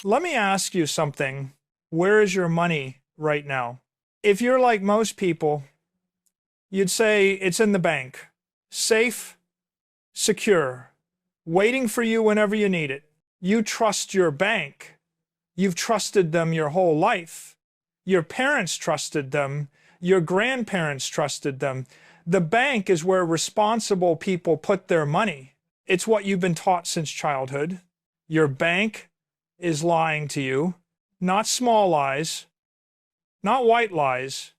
Let me ask you something. Where is your money right now? If you're like most people, you'd say it's in the bank. Safe, secure, waiting for you whenever you need it. You trust your bank. You've trusted them your whole life. Your parents trusted them. Your grandparents trusted them. The bank is where responsible people put their money. It's what you've been taught since childhood. Your bank is lying to you, not small lies, not white lies,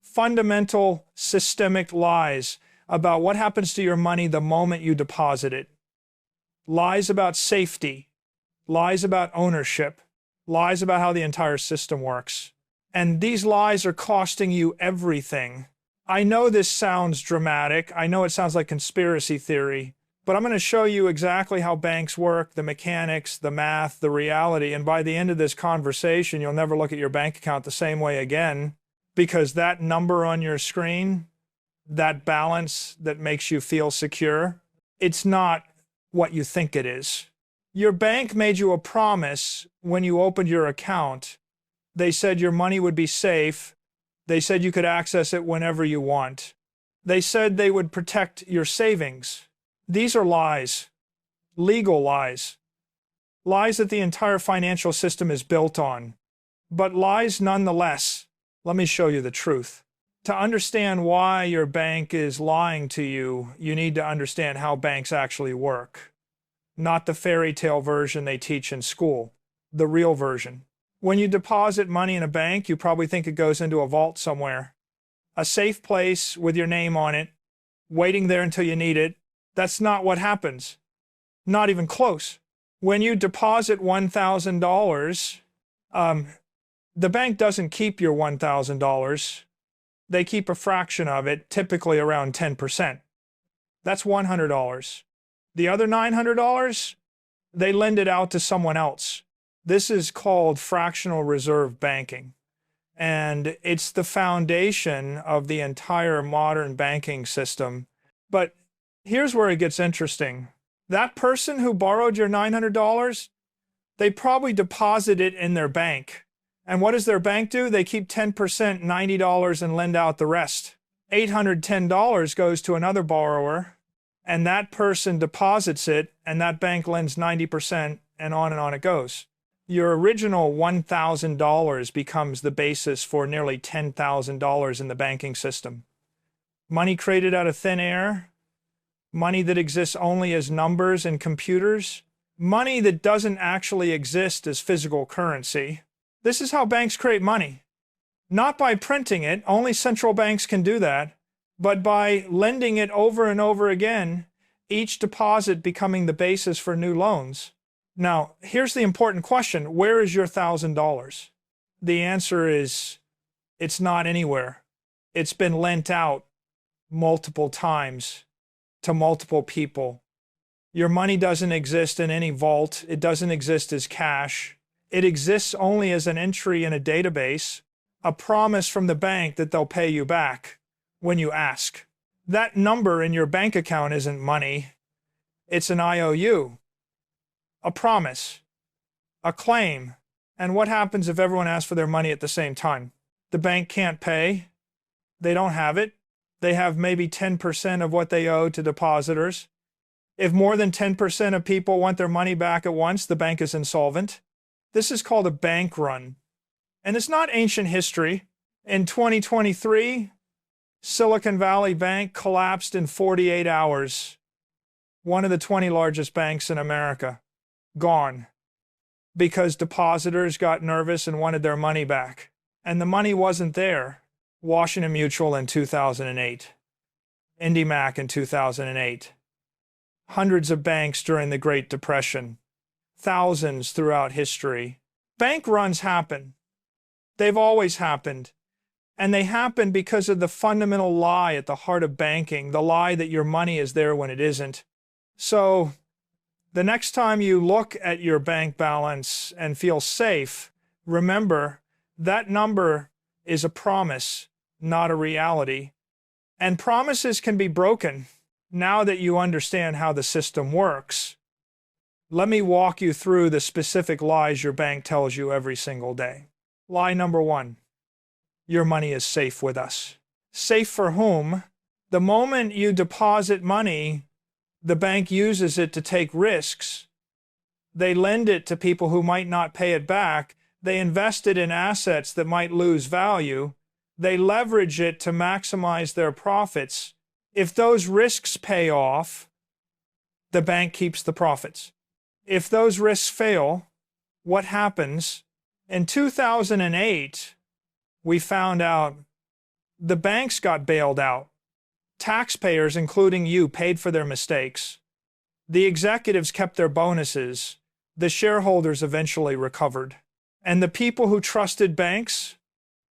fundamental systemic lies about what happens to your money the moment you deposit it. Lies about safety, lies about ownership, lies about how the entire system works. And these lies are costing you everything. I know this sounds dramatic. I know it sounds like conspiracy theory, but I'm going to show you exactly how banks work, the mechanics, the math, the reality. And by the end of this conversation, you'll never look at your bank account the same way again, because that number on your screen, that balance that makes you feel secure, it's not what you think it is. Your bank made you a promise when you opened your account. They said your money would be safe. They said you could access it whenever you want. They said they would protect your savings. These are lies, legal lies, lies that the entire financial system is built on, but lies nonetheless. Let me show you the truth. To understand why your bank is lying to you, you need to understand how banks actually work, not the fairy tale version they teach in school, the real version. When you deposit money in a bank, you probably think it goes into a vault somewhere, a safe place with your name on it, waiting there until you need it. That's not what happens. Not even close. When you deposit $1,000, the bank doesn't keep your $1,000. They keep a fraction of it, typically around 10%. That's $100. The other $900, they lend it out to someone else. This is called fractional reserve banking. And it's the foundation of the entire modern banking system. But here's where it gets interesting. That person who borrowed your $900, they probably deposit it in their bank. And what does their bank do? They keep 10%, $90, and lend out the rest. $810 goes to another borrower, and that person deposits it, and that bank lends 90%, and on it goes. Your original $1,000 becomes the basis for nearly $10,000 in the banking system. Money created out of thin air, money that exists only as numbers in computers, money that doesn't actually exist as physical currency. This is how banks create money. Not by printing it, only central banks can do that, but by lending it over and over again, each deposit becoming the basis for new loans. Now, here's the important question. Where is your $1,000? The answer is, it's not anywhere. It's been lent out multiple times to multiple people. Your money doesn't exist in any vault. It doesn't exist as cash. It exists only as an entry in a database, a promise from the bank that they'll pay you back when you ask. That number in your bank account isn't money. It's an IOU, a promise, a claim. And what happens if everyone asks for their money at the same time? The bank can't pay. They don't have it. They have maybe 10% of what they owe to depositors. If more than 10% of people want their money back at once, the bank is insolvent. This is called a bank run. And it's not ancient history. In 2023, Silicon Valley Bank collapsed in 48 hours. One of the 20 largest banks in America. Gone. Because depositors got nervous and wanted their money back. And the money wasn't there. Washington Mutual in 2008. IndyMac in 2008. Hundreds of banks during the Great Depression. Thousands throughout history. Bank runs happen. They've always happened. And they happen because of the fundamental lie at the heart of banking, the lie that your money is there when it isn't. So, the next time you look at your bank balance and feel safe, remember that number is a promise, not a reality. And promises can be broken now that you understand how the system works. Let me walk you through the specific lies your bank tells you every single day. Lie number one, your money is safe with us. Safe for whom? The moment you deposit money, the bank uses it to take risks. They lend it to people who might not pay it back. They invest it in assets that might lose value. They leverage it to maximize their profits. If those risks pay off, the bank keeps the profits. If those risks fail, what happens? In 2008, we found out the banks got bailed out. Taxpayers, including you, paid for their mistakes. The executives kept their bonuses. The shareholders eventually recovered. And the people who trusted banks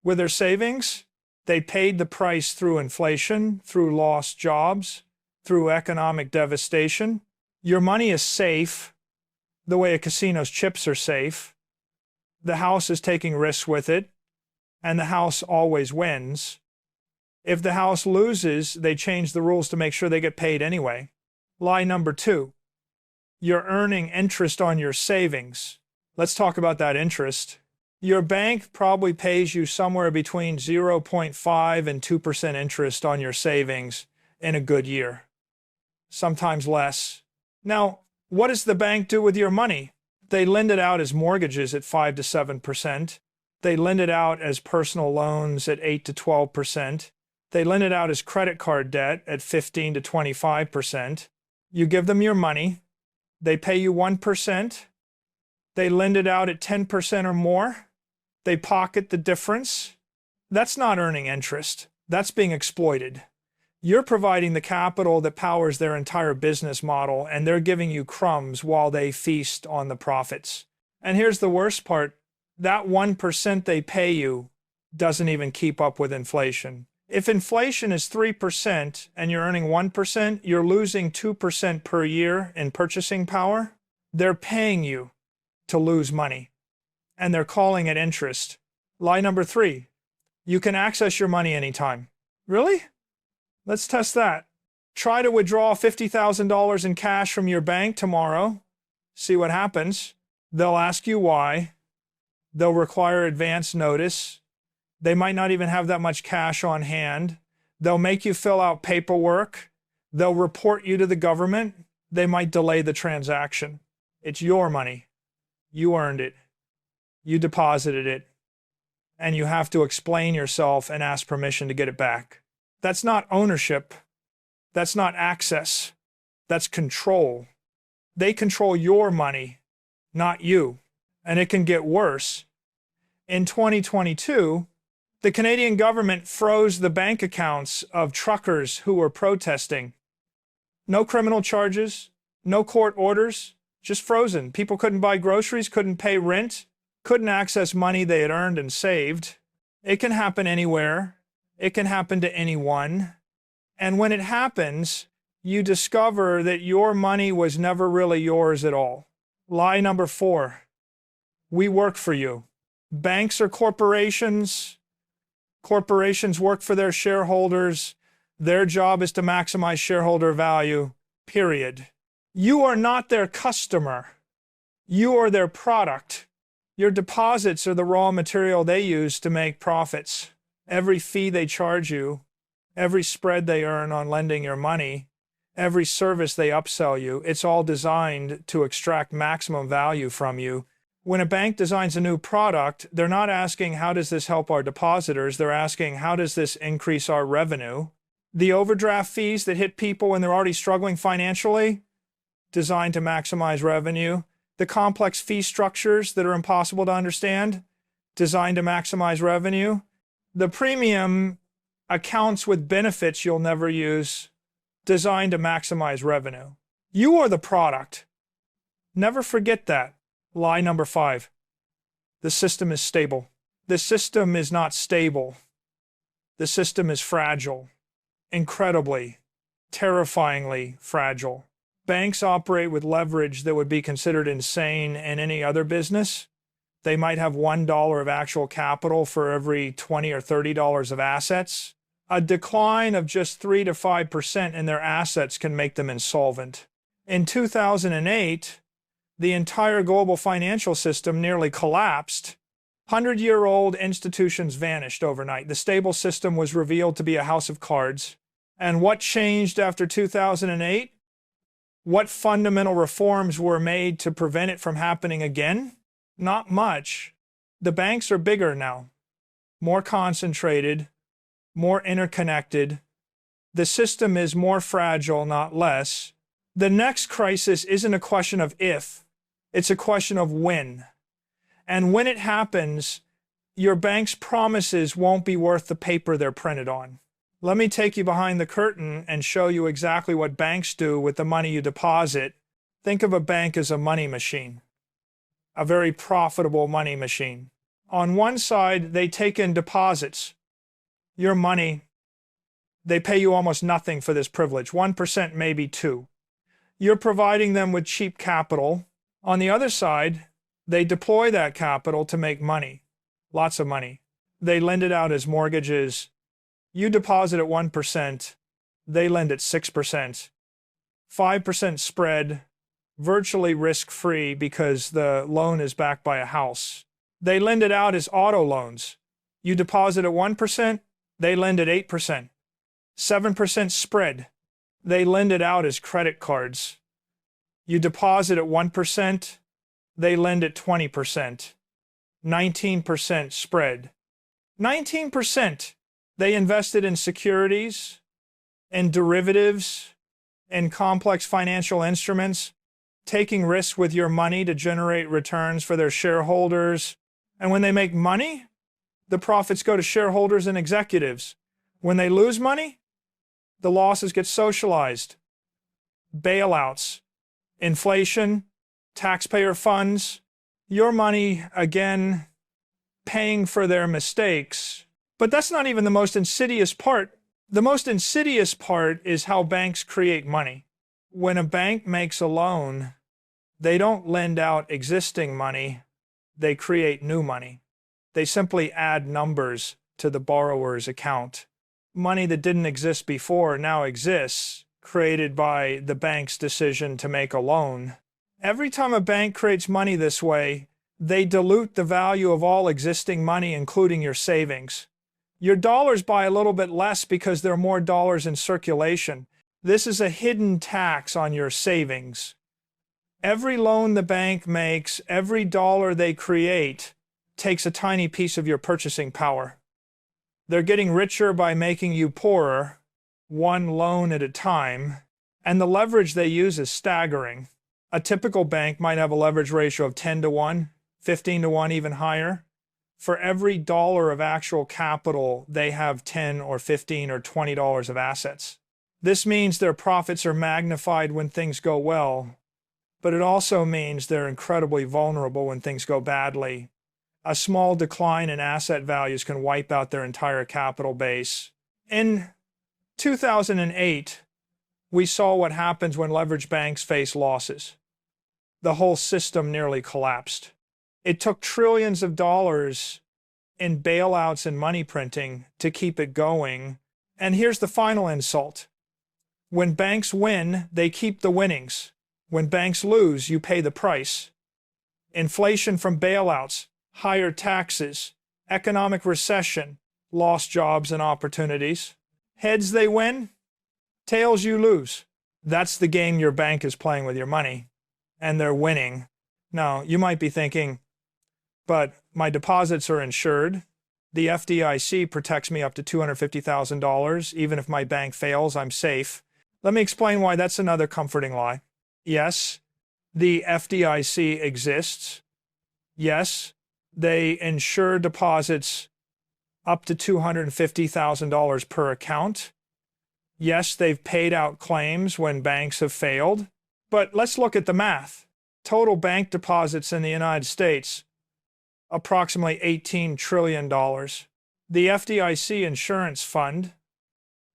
with their savings, they paid the price through inflation, through lost jobs, through economic devastation. Your money is safe the way a casino's chips are safe. The house is taking risks with it, and the house always wins. If the house loses, they change the rules to make sure they get paid anyway. Lie number two, you're earning interest on your savings. Let's talk about that interest. Your bank probably pays you somewhere between 0.5 and 2% interest on your savings in a good year, sometimes less. Now, what does the bank do with your money? They lend it out as mortgages at 5 to 7%. They lend it out as personal loans at 8 to 12%. They lend it out as credit card debt at 15 to 25%. You give them your money. They pay you 1%. They lend it out at 10% or more. They pocket the difference. That's not earning interest. That's being exploited. You're providing the capital that powers their entire business model, and they're giving you crumbs while they feast on the profits. And here's the worst part. That 1% they pay you doesn't even keep up with inflation. If inflation is 3% and you're earning 1%, you're losing 2% per year in purchasing power. They're paying you to lose money, and they're calling it interest. Lie number three, you can access your money anytime. Really? Let's test that. Try to withdraw $50,000 in cash from your bank tomorrow. See what happens. They'll ask you why. They'll require advance notice. They might not even have that much cash on hand. They'll make you fill out paperwork. They'll report you to the government. They might delay the transaction. It's your money. You earned it. You deposited it. And you have to explain yourself and ask permission to get it back. That's not ownership. That's not access. That's control. They control your money, not you. And it can get worse. In 2022, the Canadian government froze the bank accounts of truckers who were protesting. No criminal charges, no court orders, just frozen. People couldn't buy groceries, couldn't pay rent, couldn't access money they had earned and saved. It can happen anywhere. It can happen to anyone. And when it happens, you discover that your money was never really yours at all. Lie number four, we work for you. Banks are corporations. Corporations work for their shareholders. Their job is to maximize shareholder value, period. You are not their customer. You are their product. Your deposits are the raw material they use to make profits. Every fee they charge you, every spread they earn on lending your money, every service they upsell you, it's all designed to extract maximum value from you. When a bank designs a new product, they're not asking, how does this help our depositors? They're asking, how does this increase our revenue? The overdraft fees that hit people when they're already struggling financially, designed to maximize revenue. The complex fee structures that are impossible to understand, designed to maximize revenue. The premium accounts with benefits you'll never use, designed to maximize revenue. You are the product. Never forget that. Lie number five. The system is stable. The system is not stable. The system is fragile. Incredibly, terrifyingly fragile. Banks operate with leverage that would be considered insane in any other business. They might have $1 of actual capital for every $20 or $30 of assets. A decline of just 3 to 5% in their assets can make them insolvent. In 2008, The entire global financial system nearly collapsed. 100-year-old institutions vanished overnight. The stable system was revealed to be a house of cards. And what changed after 2008? What fundamental reforms were made to prevent it from happening again? Not much. The banks are bigger now, more concentrated, more interconnected. The system is more fragile, not less. The next crisis isn't a question of if, it's a question of when. And when it happens, your bank's promises won't be worth the paper they're printed on. Let me take you behind the curtain and show you exactly what banks do with the money you deposit. Think of a bank as a money machine, a very profitable money machine. On one side, they take in deposits. Your money, they pay you almost nothing for this privilege, 1%, maybe 2%. You're providing them with cheap capital. On the other side, they deploy that capital to make money, lots of money. They lend it out as mortgages. You deposit at 1%, they lend at 6%. 5% spread, virtually risk-free because the loan is backed by a house. They lend it out as auto loans. You deposit at 1%, they lend at 8%. 7% spread. They lend it out as credit cards. You deposit at 1%, they lend at 20%. 19% spread. 19%. They invested in securities, in derivatives, in complex financial instruments, taking risks with your money to generate returns for their shareholders. And when they make money, the profits go to shareholders and executives. When they lose money, the losses get socialized. Bailouts, inflation, taxpayer funds, your money, again, paying for their mistakes. But that's not even the most insidious part. The most insidious part is how banks create money. When a bank makes a loan, they don't lend out existing money, they create new money. They simply add numbers to the borrower's account. Money that didn't exist before now exists, created by the bank's decision to make a loan. Every time a bank creates money this way, they dilute the value of all existing money, including your savings. Your dollars buy a little bit less because there are more dollars in circulation. This is a hidden tax on your savings. Every loan the bank makes, every dollar they create, takes a tiny piece of your purchasing power. They're getting richer by making you poorer, one loan at a time, and the leverage they use is staggering. A typical bank might have a leverage ratio of 10 to 1, 15 to 1, even higher. For every dollar of actual capital, they have 10 or 15 or $20 of assets. This means their profits are magnified when things go well, but it also means they're incredibly vulnerable when things go badly. A small decline in asset values can wipe out their entire capital base. In 2008, we saw what happens when leveraged banks face losses. The whole system nearly collapsed. It took trillions of dollars in bailouts and money printing to keep it going. And here's the final insult. When banks win, they keep the winnings. When banks lose, you pay the price. Inflation from bailouts, higher taxes, economic recession, lost jobs and opportunities. Heads they win, tails you lose. That's the game your bank is playing with your money, and they're winning. Now, you might be thinking, but my deposits are insured. The FDIC protects me up to $250,000. Even if my bank fails, I'm safe. Let me explain why that's another comforting lie. Yes, the FDIC exists. Yes, they insure deposits up to $250,000 per account. Yes, they've paid out claims when banks have failed. But let's look at the math. Total bank deposits in the United States, approximately $18 trillion. The FDIC insurance fund,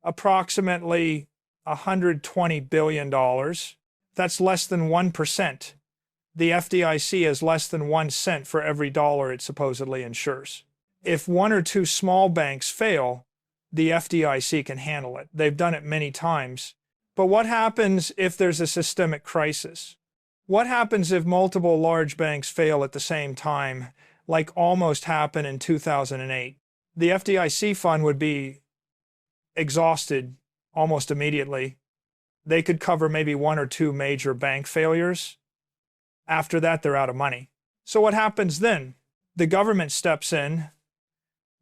approximately $120 billion. That's less than 1%. The FDIC has less than 1 cent for every dollar it supposedly insures. If one or two small banks fail, the FDIC can handle it. They've done it many times. But what happens if there's a systemic crisis? What happens if multiple large banks fail at the same time, like almost happened in 2008? The FDIC fund would be exhausted almost immediately. They could cover maybe one or two major bank failures. After that, they're out of money. So what happens then? The government steps in.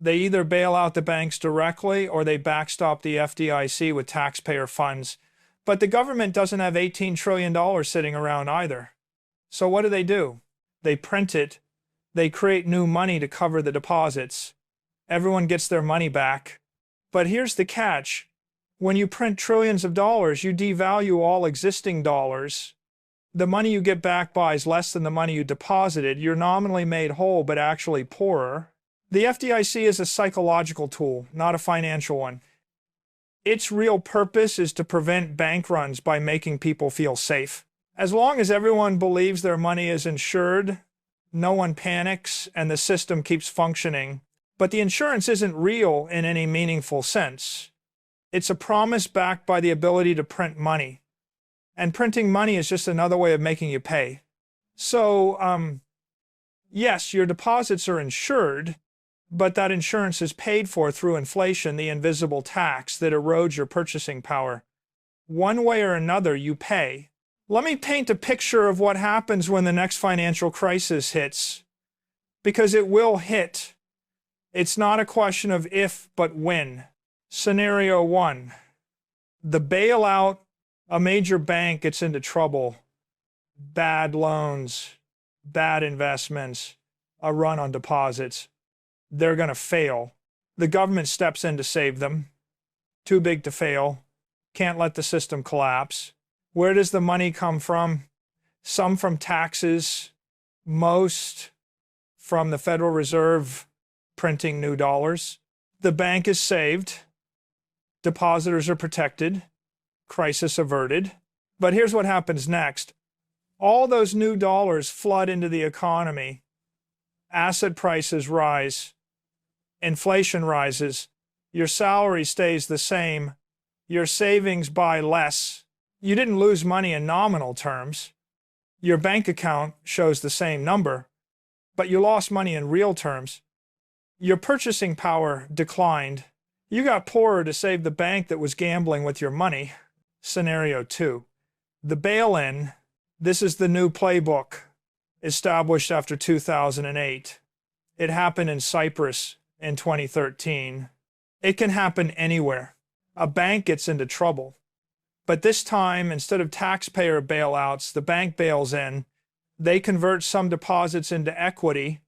They either bail out the banks directly or they backstop the FDIC with taxpayer funds. But the government doesn't have $18 trillion sitting around either. So what do? They print it. They create new money to cover the deposits. Everyone gets their money back. But here's the catch. When you print trillions of dollars, you devalue all existing dollars. The money you get back buys less than the money you deposited. You're nominally made whole, but actually poorer. The FDIC is a psychological tool, not a financial one. Its real purpose is to prevent bank runs by making people feel safe. As long as everyone believes their money is insured, no one panics and the system keeps functioning. But the insurance isn't real in any meaningful sense. It's a promise backed by the ability to print money. And printing money is just another way of making you pay. So, yes, your deposits are insured, but that insurance is paid for through inflation, the invisible tax that erodes your purchasing power. One way or another, you pay. Let me paint a picture of what happens when the next financial crisis hits, because it will hit. It's not a question of if, but when. Scenario 1. The bailout, a major bank gets into trouble. Bad loans, bad investments, a run on deposits. They're going to fail. The government steps in to save them. Too big to fail. Can't let the system collapse. Where does the money come from? Some from taxes, most from the Federal Reserve printing new dollars. The bank is saved. Depositors are protected. Crisis averted. But here's what happens next. All those new dollars flood into the economy. Asset prices rise. Inflation rises. Your salary stays the same. Your savings buy less. You didn't lose money in nominal terms. Your bank account shows the same number, but you lost money in real terms. Your purchasing power declined. You got poorer to save the bank that was gambling with your money. Scenario 2. The bail-in. This is the new playbook established after 2008. It happened in Cyprus in 2013. It can happen anywhere. A bank gets into trouble. But this time, instead of taxpayer bailouts, the bank bails in. They convert some deposits into equity.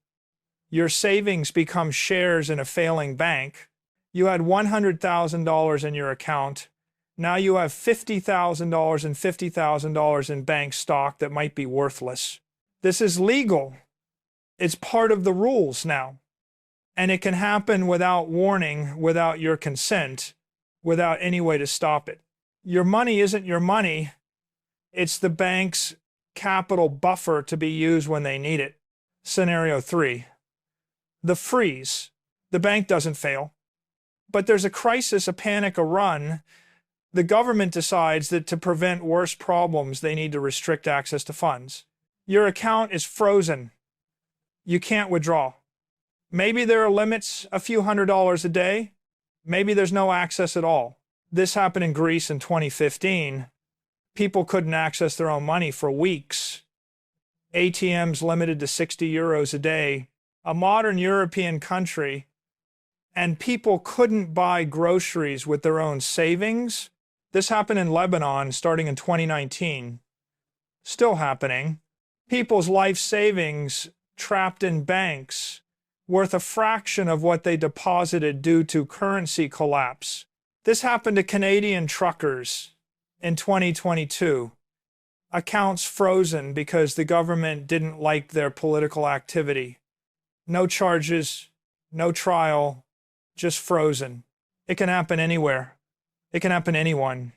Your savings become shares in a failing bank. You had $100,000 in your account. Now you have $50,000 and $50,000 in bank stock that might be worthless. This is legal. It's part of the rules now. And it can happen without warning, without your consent, without any way to stop it. Your money isn't your money. It's the bank's capital buffer to be used when they need it. Scenario 3. The freeze. The bank doesn't fail. But there's a crisis, a panic, a run. The government decides that to prevent worse problems, they need to restrict access to funds. Your account is frozen. You can't withdraw. Maybe there are limits, a few $100s a day. Maybe there's no access at all. This happened in Greece in 2015. People couldn't access their own money for weeks. ATMs limited to 60 euros a day. A modern European country. And people couldn't buy groceries with their own savings. This happened in Lebanon starting in 2019. Still happening. People's life savings trapped in banks, worth a fraction of what they deposited due to currency collapse. This happened to Canadian truckers in 2022. Accounts frozen because the government didn't like their political activity. No charges, no trial, just frozen. It can happen anywhere. It can happen to anyone.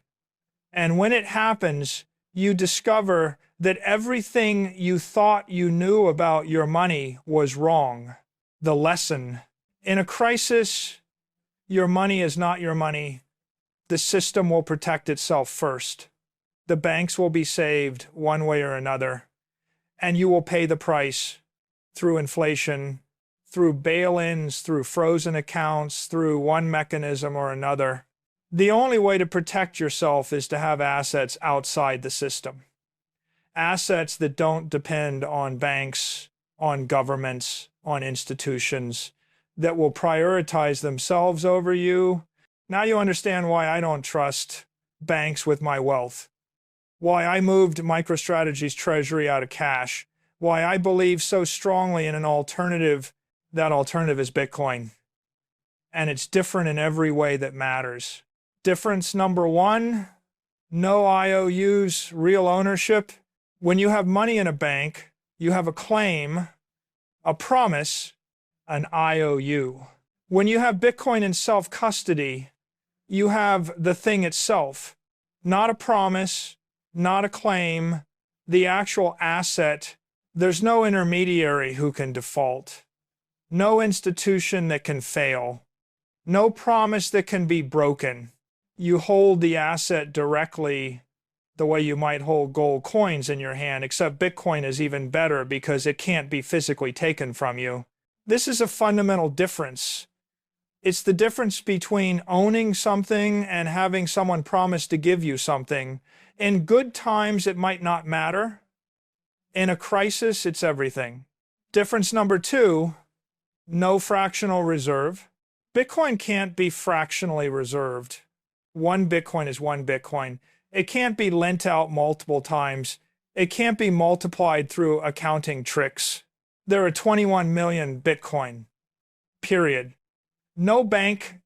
And when it happens, you discover that everything you thought you knew about your money was wrong. The lesson. In a crisis, your money is not your money. The system will protect itself first. The banks will be saved one way or another, and you will pay the price through inflation, through bail-ins, through frozen accounts, through one mechanism or another. The only way to protect yourself is to have assets outside the system. Assets that don't depend on banks, on governments, on institutions, that will prioritize themselves over you. Now you understand why I don't trust banks with my wealth, why I moved MicroStrategy's treasury out of cash, why I believe so strongly in an alternative. That alternative is Bitcoin. And it's different in every way that matters. Difference number one, no IOUs, real ownership. When you have money in a bank, you have a claim, a promise, an IOU. When you have Bitcoin in self-custody, you have the thing itself, not a promise, not a claim, the actual asset. There's no intermediary who can default, no institution that can fail, no promise that can be broken. You hold the asset directly the way you might hold gold coins in your hand, except Bitcoin is even better because it can't be physically taken from you. This is a fundamental difference. It's the difference between owning something and having someone promise to give you something. In good times, it might not matter. In a crisis, it's everything. Difference number two, no fractional reserve. Bitcoin can't be fractionally reserved. One Bitcoin is one Bitcoin. It can't be lent out multiple times. It can't be multiplied through accounting tricks. There are 21 million Bitcoin, period. No bank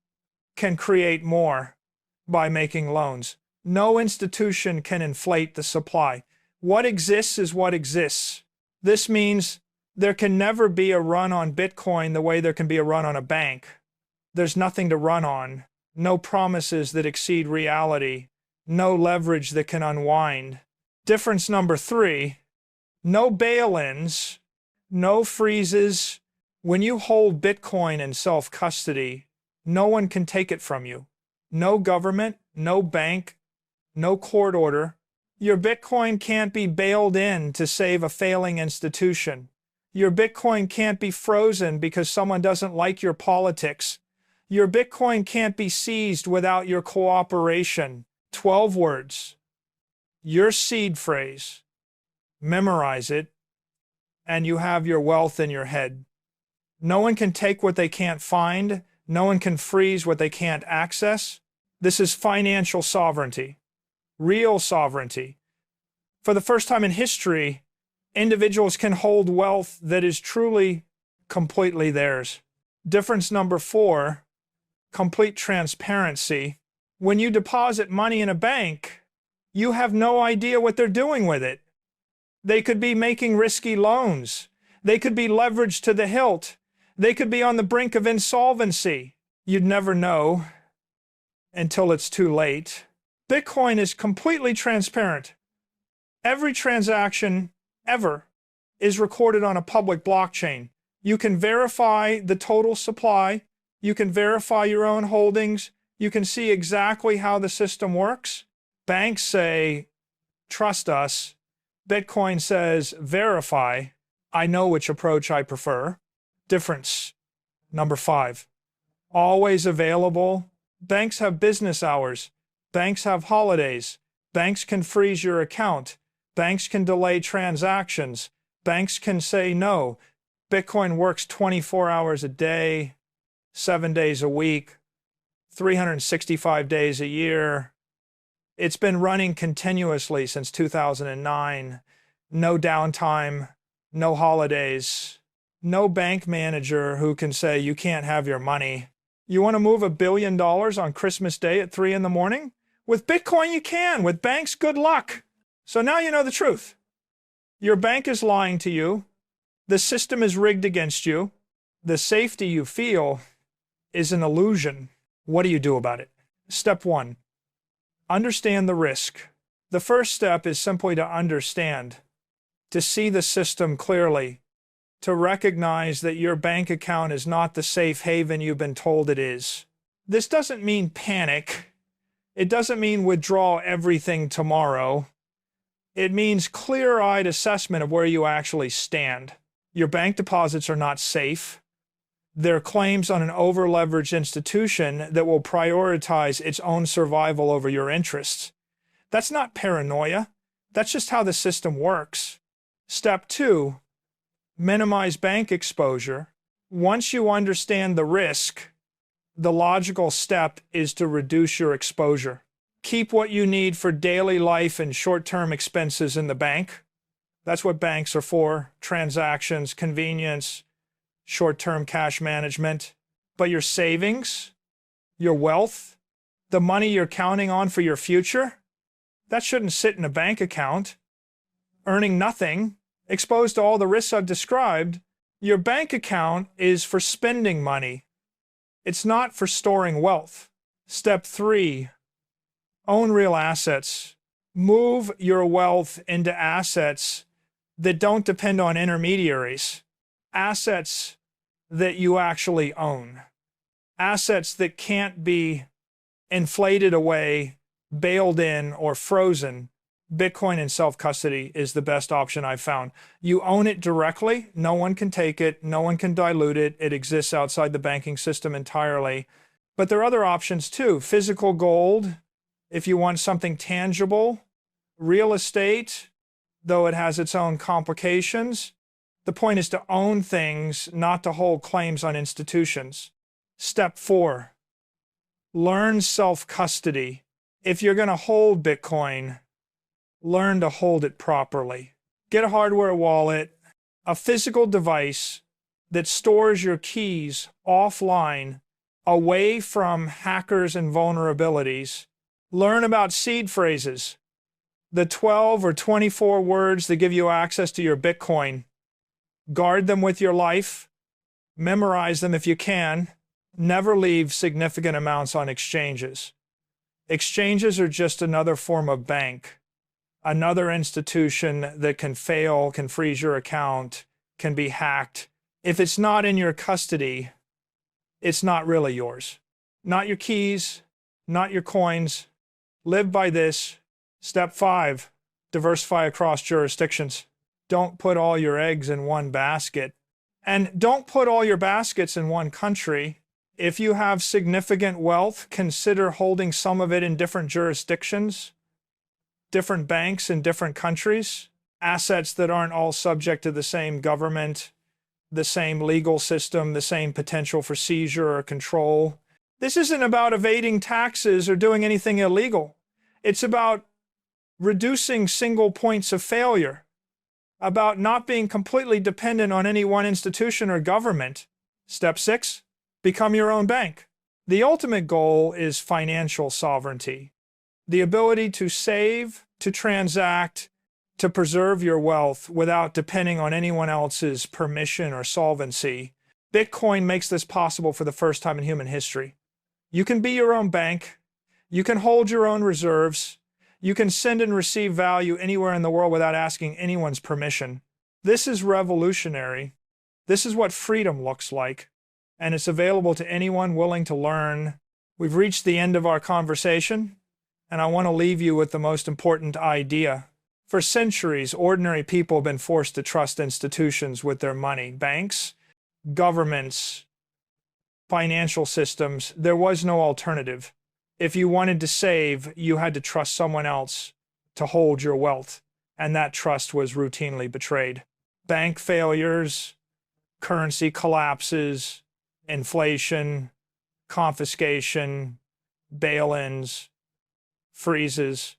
can create more by making loans. No institution can inflate the supply. What exists is what exists. This means there can never be a run on Bitcoin the way there can be a run on a bank. There's nothing to run on. No promises that exceed reality. No leverage that can unwind. Difference number three, no bail-ins, no freezes. When you hold Bitcoin in self-custody, no one can take it from you. No government, no bank, no court order. Your Bitcoin can't be bailed in to save a failing institution. Your Bitcoin can't be frozen because someone doesn't like your politics. Your Bitcoin can't be seized without your cooperation. 12 words. Your seed phrase. Memorize it, and you have your wealth in your head. No one can take what they can't find. No one can freeze what they can't access. This is financial sovereignty, real sovereignty. For the first time in history, individuals can hold wealth that is truly, completely theirs. Difference number four, complete transparency. When you deposit money in a bank, you have no idea what they're doing with it. They could be making risky loans. They could be leveraged to the hilt. They could be on the brink of insolvency. You'd never know until it's too late. Bitcoin is completely transparent. Every transaction ever is recorded on a public blockchain. You can verify the total supply. You can verify your own holdings. You can see exactly how the system works. Banks say, trust us. Bitcoin says, verify. I know which approach I prefer. Difference. Number five, always available. Banks have business hours. Banks have holidays. Banks can freeze your account. Banks can delay transactions. Banks can say no. Bitcoin works 24 hours a day, 7 days a week, 365 days a year. It's been running continuously since 2009. No downtime, no holidays, no bank manager who can say you can't have your money. You want to move $1 billion on Christmas Day at 3 in the morning? With Bitcoin you can. With banks, good luck. So now you know the truth. Your bank is lying to you. The system is rigged against you. The safety you feel is an illusion. What do you do about it? Step one, understand the risk. The first step is simply to understand, to see the system clearly, to recognize that your bank account is not the safe haven you've been told it is. This doesn't mean panic. It doesn't mean withdraw everything tomorrow. It means clear-eyed assessment of where you actually stand. Your bank deposits are not safe. They're claims on an over-leveraged institution that will prioritize its own survival over your interests. That's not paranoia. That's just how the system works. Step 2, minimize bank exposure. Once you understand the risk, the logical step is to reduce your exposure. Keep what you need for daily life and short-term expenses in the bank. That's what banks are for: transactions, convenience, short-term cash management. But your savings, your wealth, the money you're counting on for your future, that shouldn't sit in a bank account, earning nothing, exposed to all the risks I've described. Your bank account is for spending money. It's not for storing wealth. Step 3, own real assets. Move your wealth into assets that don't depend on intermediaries. Assets that you actually own. Assets that can't be inflated away, bailed in, or frozen. Bitcoin in self-custody is the best option I've found. You own it directly. No one can take it. No one can dilute it. It exists outside the banking system entirely. But there are other options too. Physical gold, if you want something tangible. Real estate, though it has its own complications. The point is to own things, not to hold claims on institutions. Step 4, learn self-custody. If you're going to hold Bitcoin, learn to hold it properly. Get a hardware wallet, a physical device that stores your keys offline, away from hackers and vulnerabilities. Learn about seed phrases, the 12 or 24 words that give you access to your Bitcoin. Guard them with your life. Memorize them if you can. Never leave significant amounts on exchanges. Exchanges are just another form of bank. Another institution that can fail, can freeze your account, can be hacked. If it's not in your custody, it's not really yours. Not your keys, not your coins. Live by this. Step 5, diversify across jurisdictions. Don't put all your eggs in one basket. And don't put all your baskets in one country. If you have significant wealth, consider holding some of it in different jurisdictions, different banks in different countries, assets that aren't all subject to the same government, the same legal system, the same potential for seizure or control. This isn't about evading taxes or doing anything illegal. It's about reducing single points of failure, about not being completely dependent on any one institution or government. Step 6, become your own bank. The ultimate goal is financial sovereignty. The ability to save, to transact, to preserve your wealth without depending on anyone else's permission or solvency. Bitcoin makes this possible for the first time in human history. You can be your own bank. You can hold your own reserves. You can send and receive value anywhere in the world without asking anyone's permission. This is revolutionary. This is what freedom looks like. And it's available to anyone willing to learn. We've reached the end of our conversation, and I want to leave you with the most important idea. For centuries, ordinary people have been forced to trust institutions with their money. Banks, governments, financial systems. There was no alternative. If you wanted to save, you had to trust someone else to hold your wealth, and that trust was routinely betrayed. Bank failures, currency collapses, inflation, confiscation, bail-ins, freezes.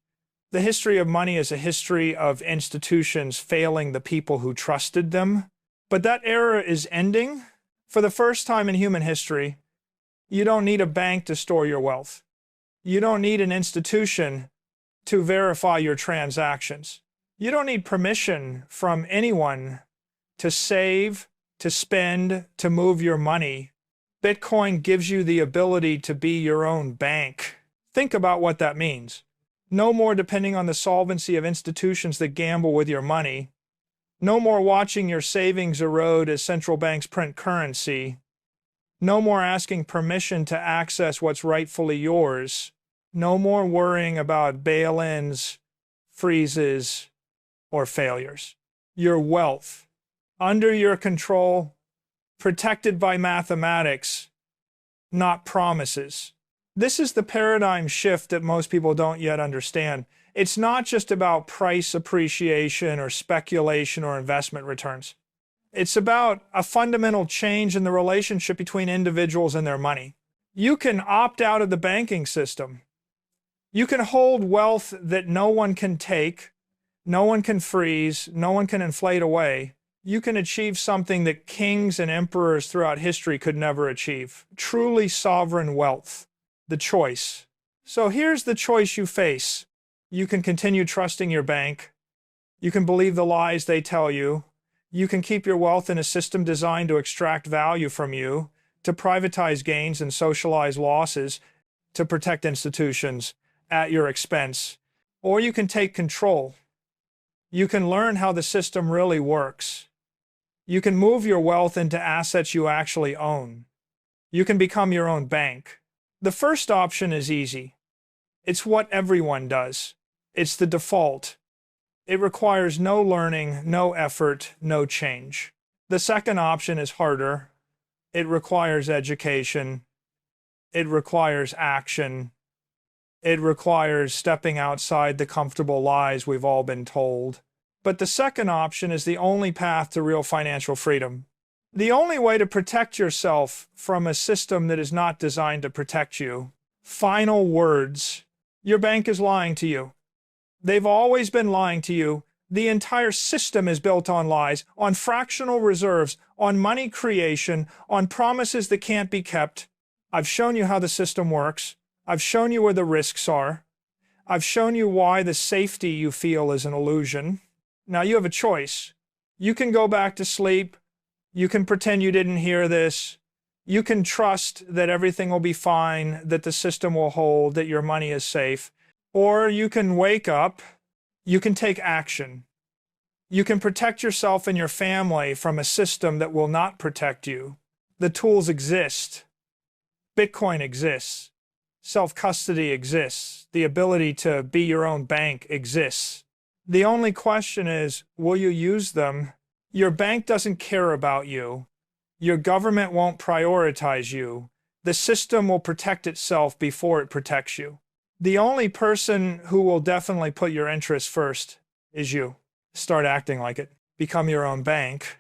The history of money is a history of institutions failing the people who trusted them. But that era is ending. For the first time in human history, you don't need a bank to store your wealth. You don't need an institution to verify your transactions. You don't need permission from anyone to save, to spend, to move your money. Bitcoin gives you the ability to be your own bank. Think about what that means. No more depending on the solvency of institutions that gamble with your money. No more watching your savings erode as central banks print currency. No more asking permission to access what's rightfully yours. No more worrying about bail-ins, freezes, or failures. Your wealth, under your control, protected by mathematics, not promises. This is the paradigm shift that most people don't yet understand. It's not just about price appreciation or speculation or investment returns. It's about a fundamental change in the relationship between individuals and their money. You can opt out of the banking system. You can hold wealth that no one can take, no one can freeze, no one can inflate away. You can achieve something that kings and emperors throughout history could never achieve. Truly sovereign wealth. The choice. So here's the choice you face. You can continue trusting your bank. You can believe the lies they tell you. You can keep your wealth in a system designed to extract value from you, to privatize gains and socialize losses, to protect institutions at your expense. Or you can take control. You can learn how the system really works. You can move your wealth into assets you actually own. You can become your own bank. The first option is easy. It's what everyone does. It's the default. It requires no learning, no effort, no change. The second option is harder. It requires education. It requires action. It requires stepping outside the comfortable lies we've all been told. But the second option is the only path to real financial freedom. The only way to protect yourself from a system that is not designed to protect you. Final words. Your bank is lying to you. They've always been lying to you. The entire system is built on lies, on fractional reserves, on money creation, on promises that can't be kept. I've shown you how the system works. I've shown you where the risks are. I've shown you why the safety you feel is an illusion. Now you have a choice. You can go back to sleep. You can pretend you didn't hear this. You can trust that everything will be fine, that the system will hold, that your money is safe. Or you can wake up. You can take action. You can protect yourself and your family from a system that will not protect you. The tools exist. Bitcoin exists. Self-custody exists. The ability to be your own bank exists. The only question is, will you use them? Your bank doesn't care about you. Your government won't prioritize you. The system will protect itself before it protects you. The only person who will definitely put your interests first is you. Start acting like it. Become your own bank.